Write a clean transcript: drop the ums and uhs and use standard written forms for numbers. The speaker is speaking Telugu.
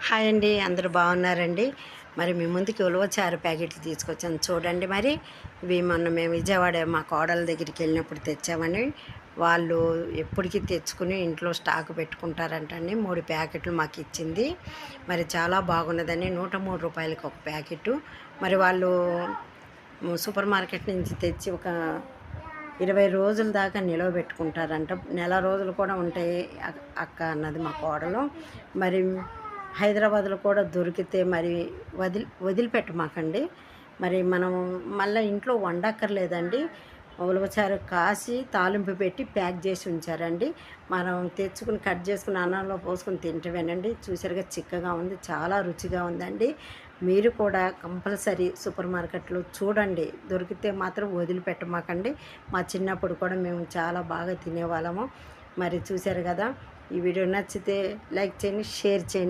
హాయ్ అండి, అందరూ బాగున్నారండి. మరి మీ ముందుకి ఉలవచారు ప్యాకెట్లు తీసుకొచ్చాను చూడండి. మరి ఇవి మొన్న మేము విజయవాడ మా కోడల దగ్గరికి వెళ్ళినప్పుడు తెచ్చామని. వాళ్ళు ఎప్పటికీ తెచ్చుకుని ఇంట్లో స్టాక్ పెట్టుకుంటారంటండి. 3 ప్యాకెట్లు మాకు ఇచ్చింది. మరి చాలా బాగున్నదని 103 రూపాయలకి ఒక ప్యాకెట్. మరి వాళ్ళు సూపర్ మార్కెట్ నుంచి తెచ్చి ఒక 20 రోజుల దాకా నిలవ పెట్టుకుంటారంట. నెల రోజులు కూడా ఉంటాయి అక్క అన్నది మా కోడలు. మరి హైదరాబాద్లో కూడా దొరికితే మరి వదిలిపెట్టమాకండి. మరి మనం మళ్ళీ ఇంట్లో వండక్కర్లేదండి. ఉలవచారు కాసి తాలింపు పెట్టి ప్యాక్ చేసి ఉంచారండి. మనం తెచ్చుకుని కట్ చేసుకుని అన్నంలో పోసుకుని తింటవేనండి. చూసారుగా చిక్కగా ఉంది, చాలా రుచిగా ఉందండి. మీరు కూడా కంపల్సరీ సూపర్ మార్కెట్లో చూడండి, దొరికితే మాత్రం వదిలిపెట్టమాకండి. మా చిన్నప్పుడు కూడా మేము చాలా బాగా తినేవాళ్ళము. మరి చూశారు కదా. ఈ వీడియో నచ్చితే లైక్ చేయండి, షేర్ చేయండి.